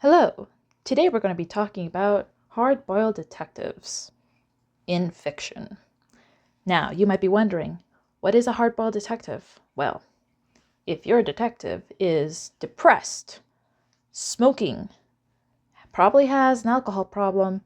Hello! Today we're going to be talking about hard-boiled detectives in fiction. Now, you might be wondering, what is a hard-boiled detective? Well, if your detective is depressed, smoking, probably has an alcohol problem,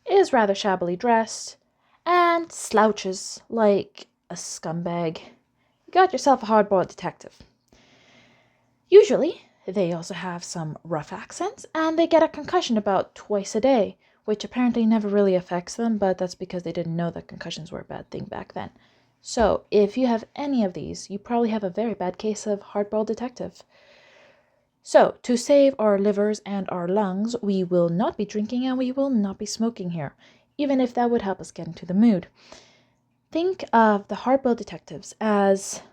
is rather shabbily dressed, and slouches like a scumbag, you got yourself a hard-boiled detective. Usually, they also have some rough accents, and they get a concussion about twice a day, which apparently never really affects them, but that's because they didn't know that concussions were a bad thing back then. So, if you have any of these, you probably have a very bad case of hardboiled detective. So, to save our livers and our lungs, we will not be drinking and we will not be smoking here, even if that would help us get into the mood. Think of the hardboiled detectives as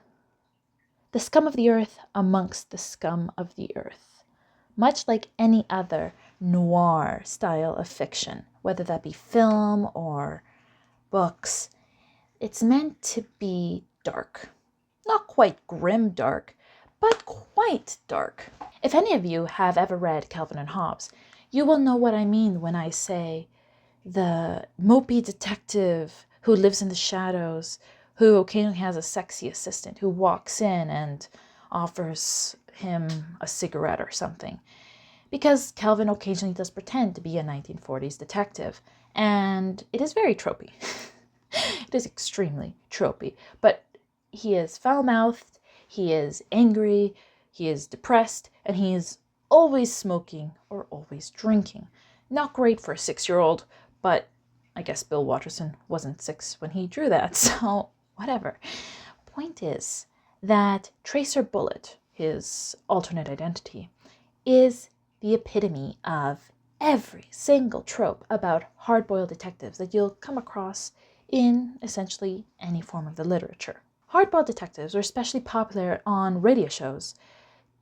the scum of the earth amongst the scum of the earth. Much like any other noir style of fiction, whether that be film or books, it's meant to be dark. Not quite grim dark, but quite dark. If any of you have ever read Calvin and Hobbes, you will know what I mean when I say the mopey detective who lives in the shadows, who occasionally has a sexy assistant who walks in and offers him a cigarette or something. Because Calvin occasionally does pretend to be a 1940s detective, and it is very tropey. It is extremely tropey, but he is foul-mouthed, he is angry, he is depressed, and he is always smoking or always drinking. Not great for a 6-year-old, but I guess Bill Watterson wasn't 6 when he drew that, so whatever. Point is that Tracer Bullet, his alternate identity, is the epitome of every single trope about hard-boiled detectives that you'll come across in essentially any form of the literature. Hard-boiled detectives were especially popular on radio shows.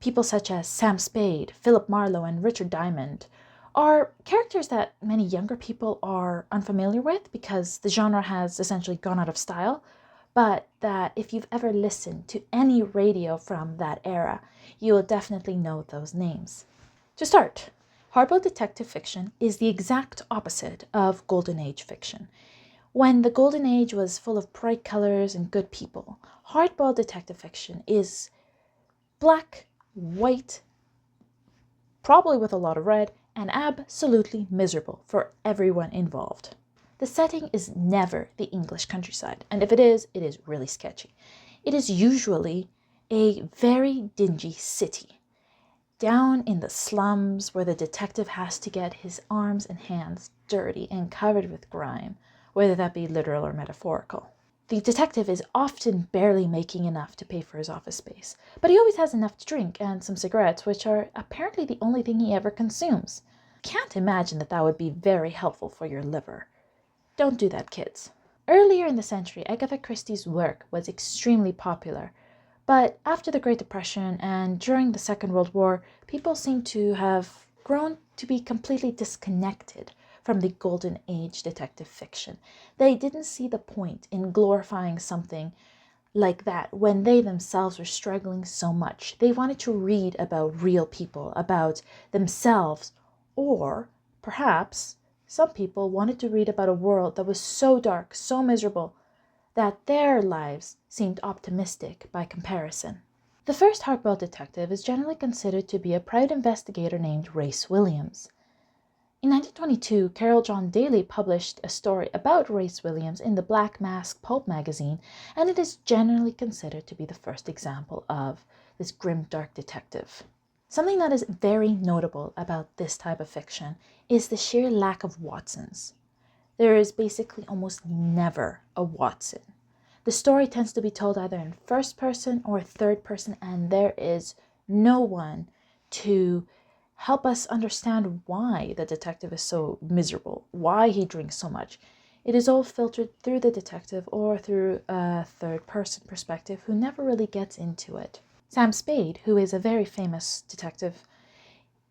People such as Sam Spade, Phillip Marlowe, and Richard Diamond are characters that many younger people are unfamiliar with because the genre has essentially gone out of style, but that if you've ever listened to any radio from that era, you will definitely know those names. To start, hardboiled detective fiction is the exact opposite of Golden Age fiction. When the Golden Age was full of bright colors and good people, hardboiled detective fiction is black, white, probably with a lot of red, and absolutely miserable for everyone involved. The setting is never the English countryside, and if it is really sketchy. It is usually a very dingy city, down in the slums where the detective has to get his arms and hands dirty and covered with grime, whether that be literal or metaphorical. The detective is often barely making enough to pay for his office space, but he always has enough to drink and some cigarettes, which are apparently the only thing he ever consumes. Can't imagine that would be very helpful for your liver. Don't do that, kids. Earlier in the century, Agatha Christie's work was extremely popular, but after the Great Depression and during the Second World War, people seem to have grown to be completely disconnected from the Golden Age detective fiction. They didn't see the point in glorifying something like that when they themselves were struggling so much. They wanted to read about real people, about themselves, or perhaps some people wanted to read about a world that was so dark, so miserable, that their lives seemed optimistic by comparison. The first hardboiled detective is generally considered to be a private investigator named Race Williams. In 1922, Carol John Daly published a story about Race Williams in the Black Mask pulp magazine, and it is generally considered to be the first example of this grim, dark detective. Something that is very notable about this type of fiction is the sheer lack of Watsons. There is basically almost never a Watson. The story tends to be told either in first person or third person, and there is no one to help us understand why the detective is so miserable, why he drinks so much. It is all filtered through the detective or through a third person perspective who never really gets into it. Sam Spade, who is a very famous detective,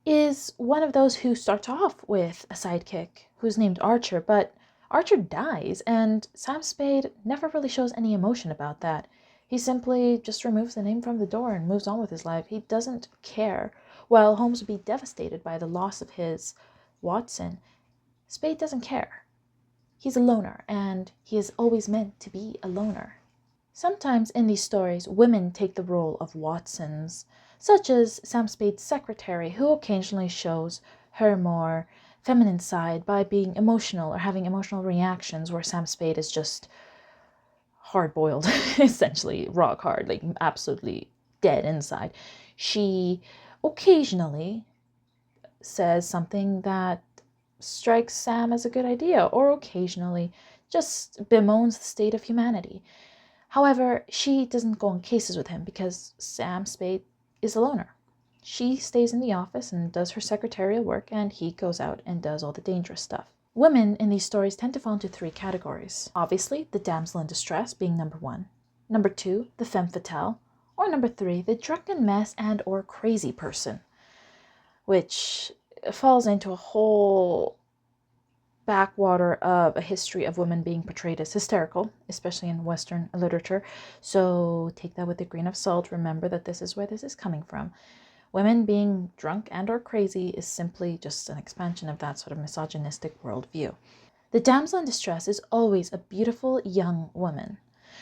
is one of those who starts off with a sidekick who's named Archer, but Archer dies, and Sam Spade never really shows any emotion about that. He simply just removes the name from the door and moves on with his life. He doesn't care While Holmes would be devastated by the loss of his Watson, Spade doesn't care. He's a loner, and he is always meant to be a loner. Sometimes in these stories, women take the role of Watsons, such as Sam Spade's secretary, who occasionally shows her more feminine side by being emotional or having emotional reactions, where Sam Spade is just hard-boiled, essentially rock hard, like absolutely dead inside. She occasionally says something that strikes Sam as a good idea, or occasionally just bemoans the state of humanity. However, she doesn't go on cases with him because Sam Spade is a loner. She stays in the office and does her secretarial work, and he goes out and does all the dangerous stuff. Women in these stories tend to fall into three categories. Obviously, the damsel in distress being number one. Number two, the femme fatale. Or number three, the drunken mess and or crazy person, which falls into a whole backwater of a history of women being portrayed as hysterical, especially in Western literature. So take that with a grain of salt. Remember that this is where this is coming from. Women being drunk and or crazy is simply just an expansion of that sort of misogynistic worldview. The damsel in distress is always a beautiful young woman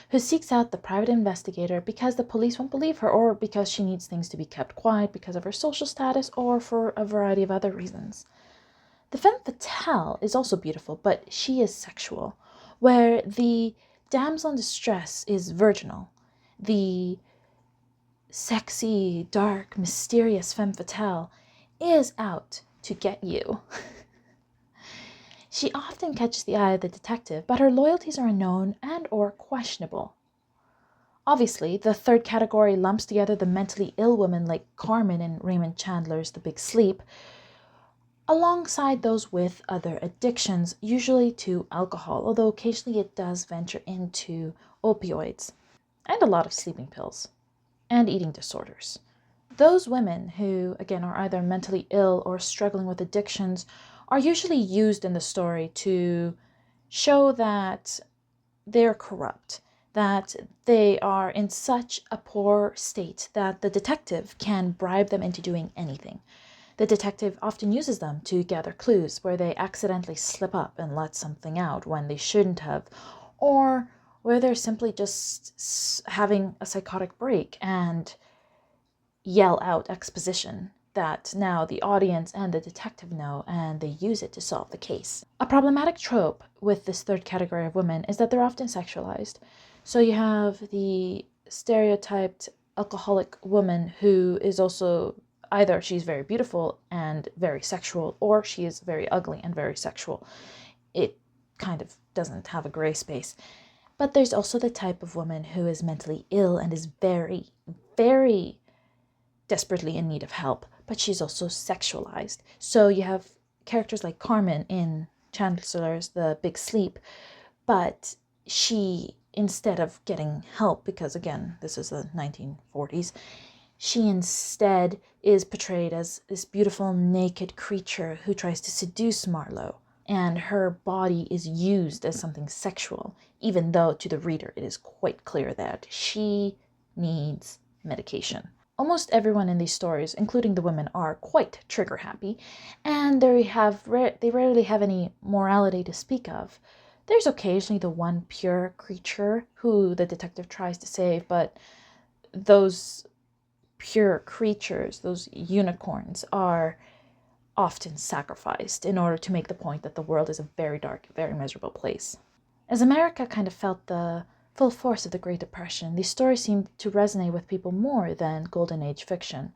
who seeks out the private investigator because the police won't believe her, or because she needs things to be kept quiet because of her social status, or for a variety of other reasons. The femme fatale is also beautiful, but she is sexual, where the damsel in distress is virginal. The sexy, dark, mysterious femme fatale is out to get you. She often catches the eye of the detective, but her loyalties are unknown and or questionable. Obviously, the third category lumps together the mentally ill women like Carmen in Raymond Chandler's The Big Sleep, alongside those with other addictions, usually to alcohol, although occasionally it does venture into opioids, and a lot of sleeping pills, and eating disorders. Those women who, again, are either mentally ill or struggling with addictions are usually used in the story to show that they're corrupt, that they are in such a poor state that the detective can bribe them into doing anything. The detective often uses them to gather clues where they accidentally slip up and let something out when they shouldn't have, or where they're simply just having a psychotic break and yell out exposition that now the audience and the detective know, and they use it to solve the case. A problematic trope with this third category of women is that they're often sexualized. So you have the stereotyped alcoholic woman who is also either she's very beautiful and very sexual, or she is very ugly and very sexual. It kind of doesn't have a gray space. But there's also the type of woman who is mentally ill and is very, very desperately in need of help, but she's also sexualized. So you have characters like Carmen in Chandler's The Big Sleep, but she, instead of getting help, because again, this is the 1940s, she instead is portrayed as this beautiful naked creature who tries to seduce Marlowe, and her body is used as something sexual, even though to the reader it is quite clear that she needs medication. Almost everyone in these stories, including the women, are quite trigger happy, and they rarely have any morality to speak of. There's occasionally the one pure creature who the detective tries to save, but those pure creatures, those unicorns, are often sacrificed in order to make the point that the world is a very dark, very miserable place. As America kind of felt the full force of the Great Depression, these stories seemed to resonate with people more than Golden Age fiction.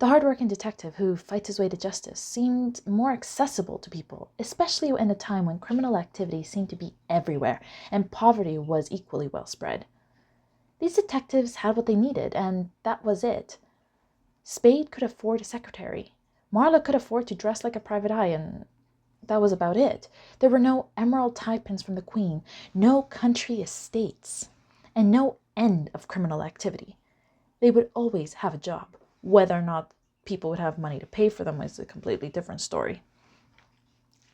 The hardworking detective who fights his way to justice seemed more accessible to people, especially in a time when criminal activity seemed to be everywhere and poverty was equally well spread. These detectives had what they needed, and that was it. Spade could afford a secretary. Marlowe could afford to dress like a private eye, and that was about it. There were no emerald tie pins from the Queen, no country estates, and no end of criminal activity. They would always have a job. Whether or not people would have money to pay for them is a completely different story.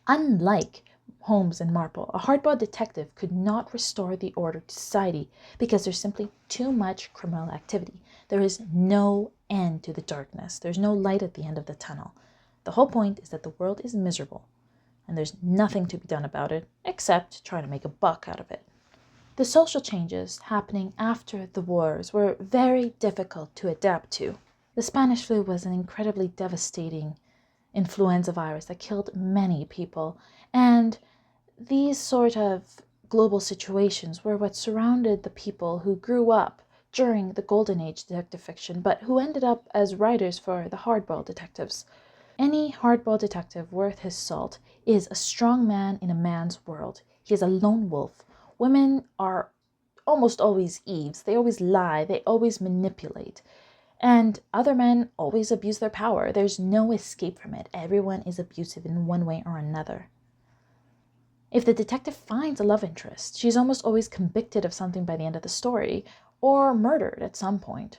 Unlike Holmes and Marple, a hardball detective could not restore the order to society because there's simply too much criminal activity. There is no end to the darkness. There's no light at the end of the tunnel. The whole point is that the world is miserable, and there's nothing to be done about it except try to make a buck out of it. The social changes happening after the wars were very difficult to adapt to. The Spanish flu was an incredibly devastating influenza virus that killed many people, and these sort of global situations were what surrounded the people who grew up during the golden age detective fiction, but who ended up as writers for the hardball detectives. Any hardball detective worth his salt is a strong man in a man's world. He is a lone wolf. Women are almost always Eves. They always lie. They always manipulate. And other men always abuse their power. There's no escape from it. Everyone is abusive in one way or another. If the detective finds a love interest, she's almost always convicted of something by the end of the story, or murdered at some point.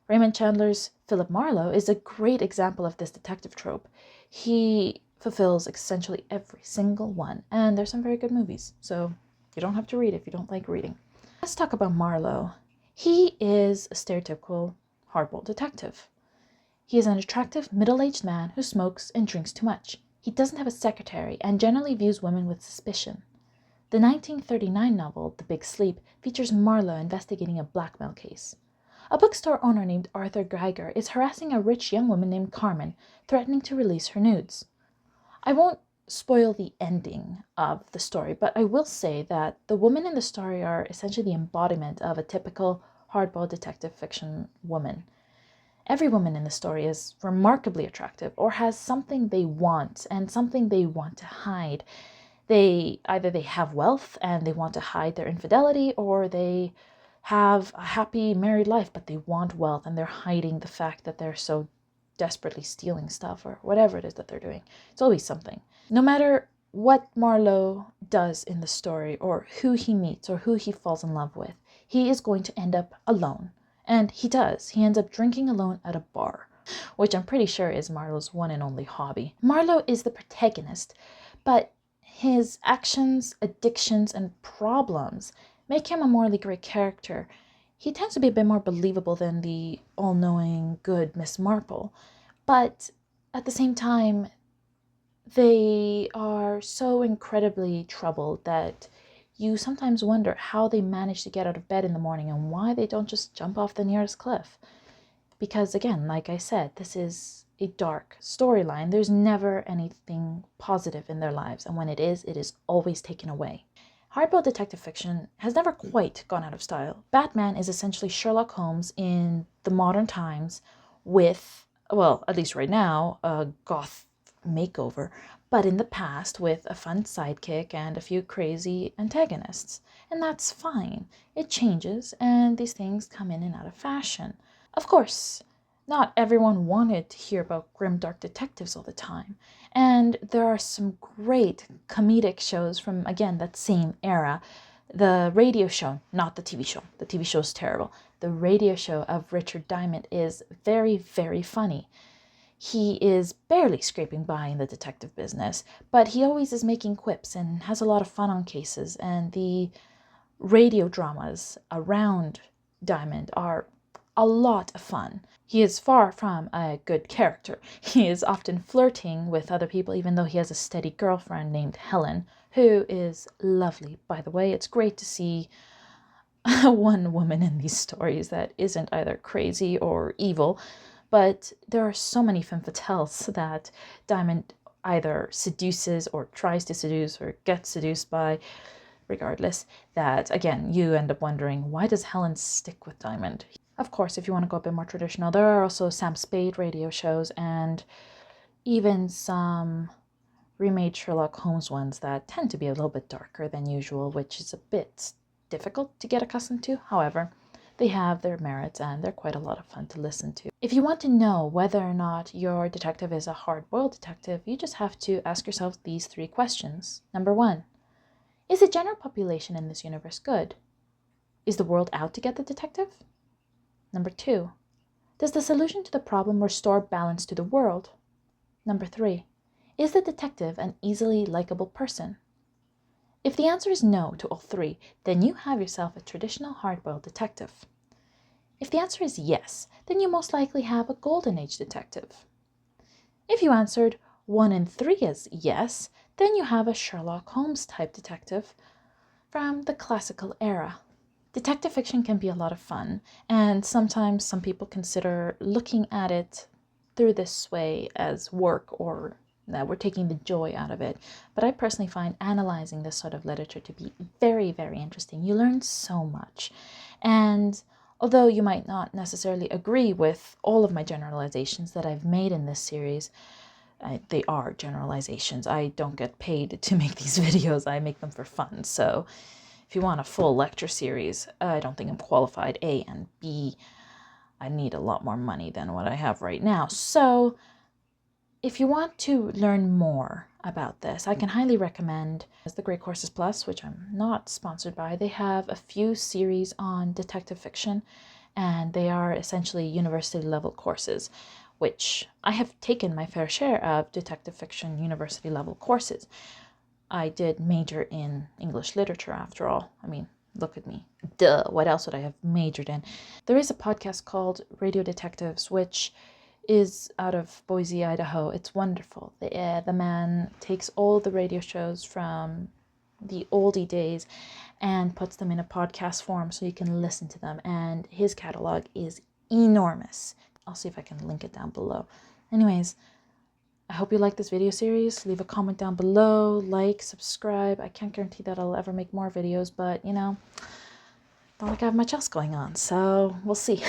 Raymond Chandler's Phillip Marlowe is a great example of this detective trope. He fulfills essentially every single one, and there's some very good movies, so you don't have to read if you don't like reading. Let's talk about Marlowe. He is a stereotypical hardball detective. He is an attractive, middle-aged man who smokes and drinks too much. He doesn't have a secretary and generally views women with suspicion. The 1939 novel, The Big Sleep, features Marlowe investigating a blackmail case. A bookstore owner named Arthur Geiger is harassing a rich young woman named Carmen, threatening to release her nudes. I won't spoil the ending of the story, but I will say that the women in the story are essentially the embodiment of a typical hardball detective fiction woman. Every woman in the story is remarkably attractive or has something they want and something they want to hide. Either they have wealth and they want to hide their infidelity, or they have a happy married life but they want wealth and they're hiding the fact that they're so desperately stealing stuff or whatever it is that they're doing. It's always something. No matter what Marlowe does in the story or who he meets or who he falls in love with, he is going to end up alone. And he does. He ends up drinking alone at a bar, which I'm pretty sure is Marlowe's one and only hobby. Marlowe is the protagonist, but his actions, addictions, and problems make him a morally great character. He tends to be a bit more believable than the all-knowing, good Miss Marple, but at the same time, they are so incredibly troubled that you sometimes wonder how they manage to get out of bed in the morning and why they don't just jump off the nearest cliff. Because again, like I said, this is a dark storyline. There's never anything positive in their lives, and when it is always taken away. Hardball detective fiction has never quite gone out of style. Batman is essentially Sherlock Holmes in the modern times with, well, at least right now, a goth makeover, but in the past with a fun sidekick and a few crazy antagonists. And that's fine. It changes, and these things come in and out of fashion. Of course, not everyone wanted to hear about grimdark detectives all the time, and there are some great comedic shows from, again, that same era. The radio show, not the TV show. The TV show is terrible. The radio show of Richard Diamond is very, very funny. He is barely scraping by in the detective business, but he always is making quips and has a lot of fun on cases, and the radio dramas around Diamond are a lot of fun. He is far from a good character. He is often flirting with other people, even though he has a steady girlfriend named Helen, who is lovely, by the way. It's great to see one woman in these stories that isn't either crazy or evil, but there are so many femme fatales that Diamond either seduces or tries to seduce or gets seduced by, regardless, that, again, you end up wondering, why does Helen stick with Diamond? Of course, if you want to go a bit more traditional, there are also Sam Spade radio shows and even some remade Sherlock Holmes ones that tend to be a little bit darker than usual, which is a bit difficult to get accustomed to. However, they have their merits and they're quite a lot of fun to listen to. If you want to know whether or not your detective is a hard-boiled detective, you just have to ask yourself these 3 questions. Number 1, is the general population in this universe good? Is the world out to get the detective? Number 2, does the solution to the problem restore balance to the world? Number 3, is the detective an easily likable person? If the answer is no to all 3, then you have yourself a traditional hard-boiled detective. If the answer is yes, then you most likely have a Golden Age detective. If you answered 1 and 3 as yes, then you have a Sherlock Holmes type detective from the classical era. Detective fiction can be a lot of fun, and sometimes some people consider looking at it through this way as work or that we're taking the joy out of it. But I personally find analyzing this sort of literature to be very, very interesting. You learn so much. And although you might not necessarily agree with all of my generalizations that I've made in this series, they are generalizations. I don't get paid to make these videos. I make them for fun. So if you want a full lecture series, I don't think I'm qualified. A, and B, I need a lot more money than what I have right now. So if you want to learn more about this, I can highly recommend the Great Courses Plus, which I'm not sponsored by. They have a few series on detective fiction, and they are essentially university level courses, which I have taken my fair share of detective fiction university level courses. I did major in English literature after all. I mean, look at me. Duh, what else would I have majored in? There is a podcast called Radio Detectives, which is out of Boise, Idaho. It's wonderful. The man takes all the radio shows from the oldie days and puts them in a podcast form so you can listen to them. And his catalog is enormous. I'll see if I can link it down below. Anyways, I hope you like this video series. Leave a comment down below, like, subscribe. I can't guarantee that I'll ever make more videos, but you know, not like I have much else going on, so we'll see.